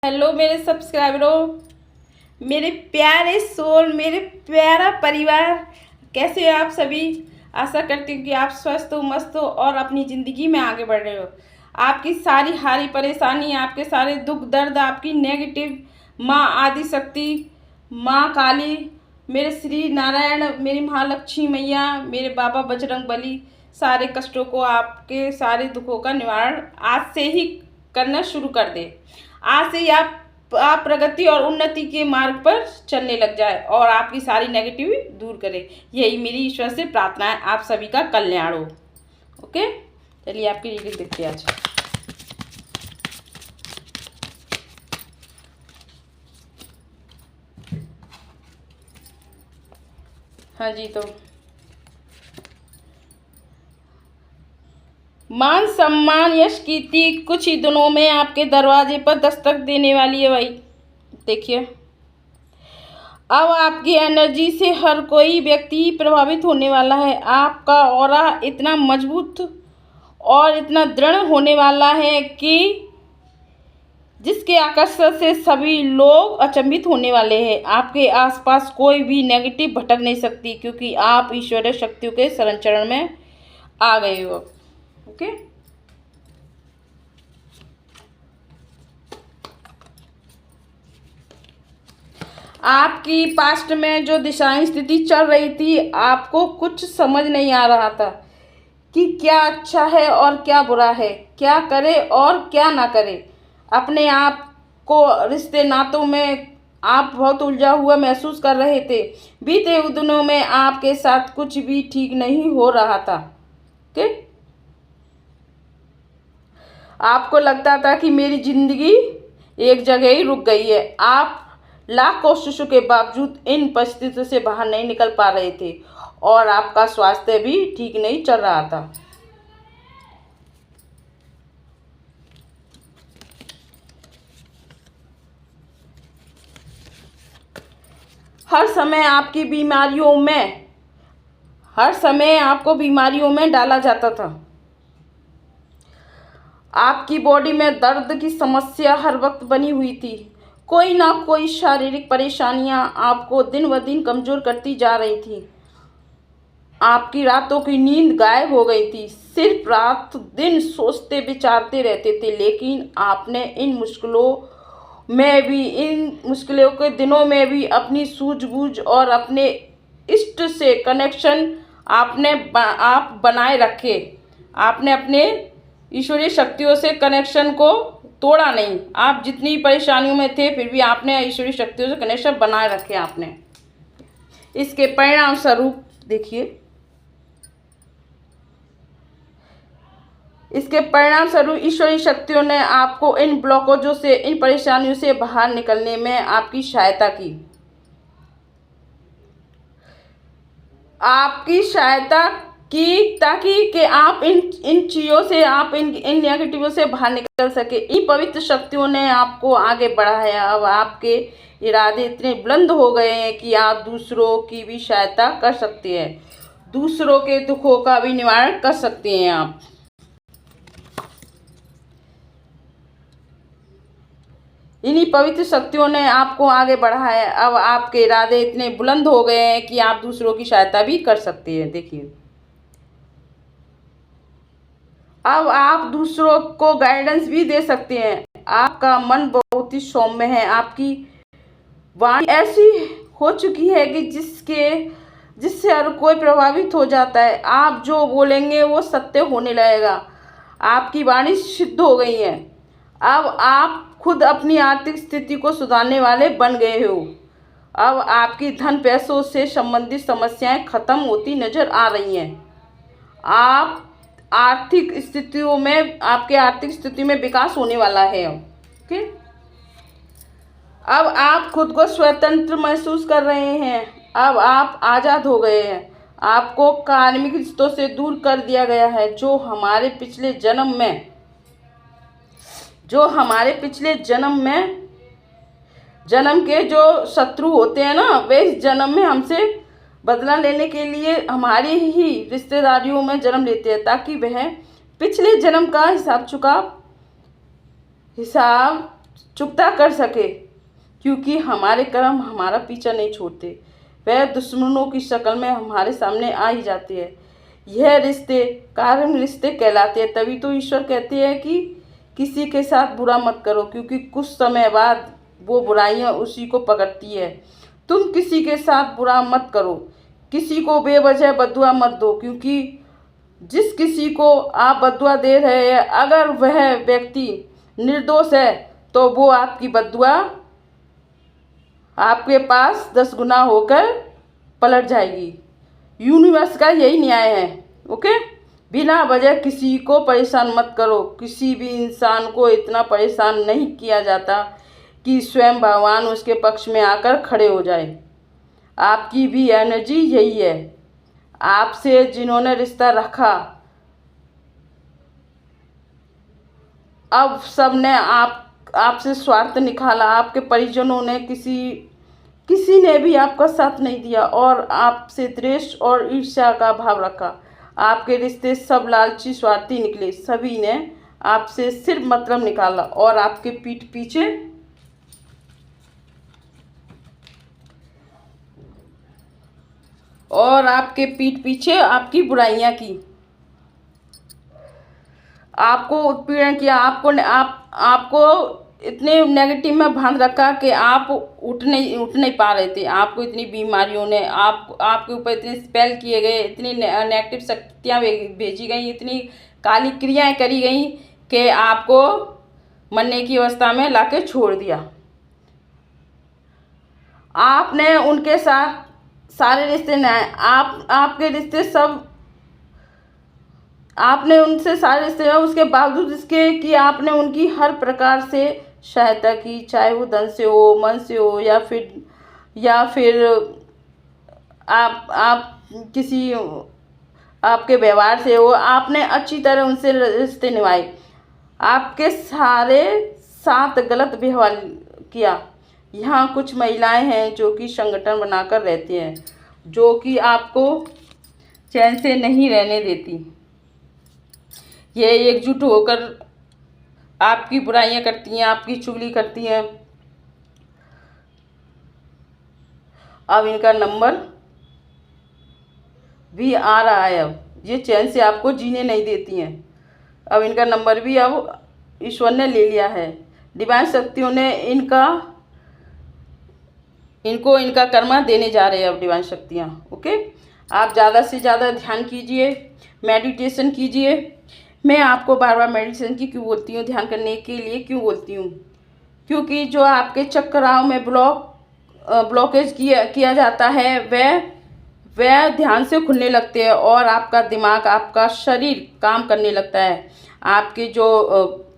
Hello मेरे सब्सक्राइबरों, मेरे प्यारे सोल, मेरे प्यारा परिवार, कैसे हो आप सभी। आशा करती हूँ कि आप स्वस्थ हो, मस्त हो और अपनी ज़िंदगी में आगे बढ़ रहे हो। आपकी सारी हारी परेशानी, आपके सारे दुख दर्द, आपकी नेगेटिव माँ आदि शक्ति, माँ काली, मेरे श्री नारायण, मेरी महालक्ष्मी मैया, मेरे बाबा बजरंग बली, सारे कष्टों को, आपके सारे दुखों का निवारण आज से ही करना शुरू कर दे। आज से ही आप प्रगति और उन्नति के मार्ग पर चलने लग जाए और आपकी सारी नेगेटिव दूर करे। यही मेरी ईश्वर से प्रार्थना है, आप सभी का कल्याण हो। ओके, चलिए आपकी रीडिंग देखते हैं आज। हाँ जी, तो मान सम्मान यश कीर्ति कुछ ही दिनों में आपके दरवाजे पर दस्तक देने वाली है भाई। देखिए, अब आपकी एनर्जी से हर कोई व्यक्ति प्रभावित होने वाला है। आपका ऑरा इतना मजबूत और इतना दृढ़ होने वाला है कि जिसके आकर्षण से सभी लोग अचंभित होने वाले हैं। आपके आसपास कोई भी नेगेटिव भटक नहीं सकती, क्योंकि आप ईश्वरीय शक्तियों के शरण चरण में आ गए हो। ओके, आपकी पास्ट में जो दिशाएं स्थिति चल रही थी, आपको कुछ समझ नहीं आ रहा था कि क्या अच्छा है और क्या बुरा है, क्या करे और क्या ना करे। अपने आप को रिश्ते नातों में आप बहुत उलझा हुआ महसूस कर रहे थे। बीते दिनों में आपके साथ कुछ भी ठीक नहीं हो रहा था। ओके, आपको लगता था कि मेरी जिंदगी एक जगह ही रुक गई है। आप लाख कोशिशों के बावजूद इन परिस्थितियों से बाहर नहीं निकल पा रहे थे और आपका स्वास्थ्य भी ठीक नहीं चल रहा था। हर समय आपको बीमारियों में डाला जाता था। आपकी बॉडी में दर्द की समस्या हर वक्त बनी हुई थी। कोई ना कोई शारीरिक परेशानियां आपको दिन ब दिन कमज़ोर करती जा रही थी। आपकी रातों की नींद गायब हो गई थी। सिर्फ रात दिन सोचते विचारते रहते थे। लेकिन आपने इन मुश्किलों के दिनों में भी अपनी सूझबूझ और अपने इष्ट से कनेक्शन आप बनाए रखे। आपने अपने ईश्वरीय शक्तियों से कनेक्शन को तोड़ा नहीं। आप जितनी परेशानियों में थे, फिर भी आपने ईश्वरीय शक्तियों से कनेक्शन बनाए रखे आपने। इसके परिणाम स्वरूप देखिए, ईश्वरीय शक्तियों ने आपको इन ब्लॉकेजों से, इन परेशानियों से बाहर निकलने में आपकी सहायता की। ताकि कि आप इन चीज़ों से, आप इन नेगेटिवों से बाहर निकल सके। इन पवित्र शक्तियों ने आपको आगे बढ़ाया। अब आपके इरादे इतने बुलंद हो गए हैं कि आप दूसरों की भी सहायता कर सकते हैं, दूसरों के दुखों का भी निवारण कर सकते हैं आप। इन्हीं पवित्र शक्तियों ने आपको आगे बढ़ाया। अब आपके इरादे इतने बुलंद हो गए हैं कि आप दूसरों की सहायता भी कर सकते हैं। देखिए, अब आप दूसरों को गाइडेंस भी दे सकते हैं। आपका मन बहुत ही सौम्य है। आपकी वाणी ऐसी हो चुकी है कि जिससे हर कोई प्रभावित हो जाता है। आप जो बोलेंगे वो सत्य होने लगेगा। आपकी वाणी सिद्ध हो गई है। अब आप खुद अपनी आर्थिक स्थिति को सुधारने वाले बन गए हो। अब आपकी धन पैसों से संबंधित समस्याएं खत्म होती नजर आ रही हैं। आपकी आर्थिक स्थिति में विकास होने वाला है। ओके, अब आप खुद को स्वतंत्र महसूस कर रहे हैं। अब आप आज़ाद हो गए हैं। आपको कार्मिक रिश्तों से दूर कर दिया गया है। जो हमारे पिछले जन्म के जो शत्रु होते हैं ना, वे इस जन्म में हमसे बदला लेने के लिए हमारी ही रिश्तेदारियों में जन्म लेते हैं, ताकि वह पिछले जन्म का हिसाब चुकता कर सके, क्योंकि हमारे कर्म हमारा पीछा नहीं छोड़ते, वह दुश्मनों की शक्ल में हमारे सामने आ ही जाते हैं। यह रिश्ते कार्य रिश्ते कहलाते हैं। तभी तो ईश्वर कहते हैं कि किसी के साथ बुरा मत करो, क्योंकि कुछ समय बाद वो बुराइयां उसी को पकड़ती है। तुम किसी के साथ बुरा मत करो, किसी को बेवजह बददुआ मत दो, क्योंकि जिस किसी को आप बददुआ दे रहे हैं, अगर वह व्यक्ति निर्दोष है तो वो आपकी बददुआ आपके पास 10 गुना होकर पलट जाएगी। यूनिवर्स का यही न्याय है। ओके, बिना वजह किसी को परेशान मत करो। किसी भी इंसान को इतना परेशान नहीं किया जाता कि स्वयं भगवान उसके पक्ष में आकर खड़े हो जाए। आपकी भी एनर्जी यही है। आपसे जिन्होंने रिश्ता रखा, अब सब ने आपसे स्वार्थ निकाला। आपके परिजनों ने किसी ने भी आपका साथ नहीं दिया और आपसे द्वेष और ईर्ष्या का भाव रखा। आपके रिश्ते सब लालची स्वार्थी निकले। सभी ने आपसे सिर्फ मतलब निकाला और आपके पीठ पीछे आपकी बुराइयां की, आपको उत्पीड़न किया, आपको इतने नेगेटिव में बांध रखा कि आप उठ नहीं पा रहे थे। आपको इतनी बीमारियों ने आपके ऊपर इतने स्पेल किए गए, इतनी नेगेटिव शक्तियाँ भेजी गई, इतनी काली क्रियाएं करी गई कि आपको मरने की अवस्था में लाके छोड़ दिया। आपने उनके साथ सारे रिश्ते आपके रिश्ते सब आपने उनसे सारे रिश्ते, उसके बावजूद इसके कि आपने उनकी हर प्रकार से सहायता की, चाहे वो धन से हो, मन से हो, या फिर आप किसी आपके व्यवहार से हो। आपने अच्छी तरह उनसे रिश्ते निभाए। आपके सारे साथ गलत व्यवहार किया। यहाँ कुछ महिलाएं हैं जो कि संगठन बनाकर रहती हैं, जो कि आपको चैन से नहीं रहने देती। ये एकजुट होकर आपकी बुराइयां करती हैं, आपकी चुगली करती हैं। अब इनका नंबर भी आ रहा है। अब ये चैन से आपको जीने नहीं देती हैं। अब इनका नंबर भी अब ईश्वर ने ले लिया है। डिवाइन शक्तियों ने इनको इनका कर्मा देने जा रहे हैं अब डिवाइन शक्तियाँ। ओके, आप ज़्यादा से ज़्यादा ध्यान कीजिए, मेडिटेशन कीजिए। मैं आपको बार बार मेडिटेशन की क्यों बोलती हूँ, ध्यान करने के लिए क्यों बोलती हूँ, क्योंकि जो आपके चक्राओं में ब्लॉकेज किया जाता है वह ध्यान से खुलने लगते हैं और आपका दिमाग, आपका शरीर काम करने लगता है। आपके जो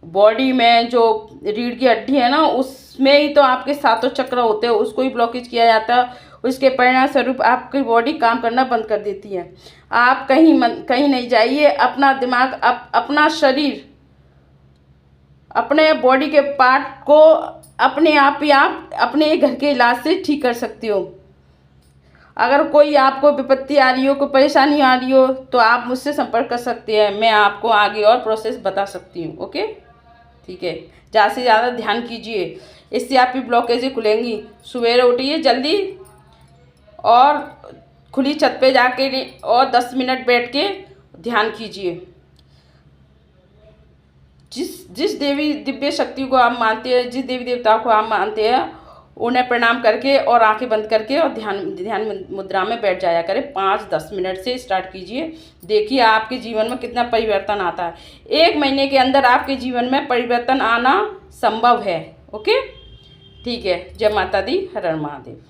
बॉडी में जो रीढ़ की हड्डी है ना, उसमें ही तो आपके सातों चक्र होते हैं, उसको ही ब्लॉकेज किया जाता है। उसके परिणाम स्वरूप आपकी बॉडी काम करना बंद कर देती है। आप कहीं नहीं जाइए। अपना दिमाग, अपना शरीर, अपने बॉडी के पार्ट को अपने आप ही आप अपने घर के इलाज से ठीक कर सकते हो। अगर कोई आपको विपत्ति आ रही हो, कोई परेशानी आ रही हो, तो आप मुझसे संपर्क कर सकते हैं। मैं आपको आगे और प्रोसेस बता सकती हूँ। ओके, ठीक है। ज़्यादा से ज़्यादा ध्यान कीजिए, इससे आपकी ब्लॉकेजें खुलेंगी। सवेरे उठिए जल्दी और खुली छत पे जाके और 10 मिनट बैठ के ध्यान कीजिए। जिस देवी दिव्य शक्ति को आप मानते हैं, जिस देवी देवताओं को आप मानते हैं, उन्हें प्रणाम करके और आंखें बंद करके और ध्यान मुद्रा में बैठ जाया करें। 5-10 मिनट से स्टार्ट कीजिए। देखिए आपके जीवन में कितना परिवर्तन आता है। 1 महीने के अंदर आपके जीवन में परिवर्तन आना संभव है। ओके, ठीक है। जय माता दी, हर हर महादेव।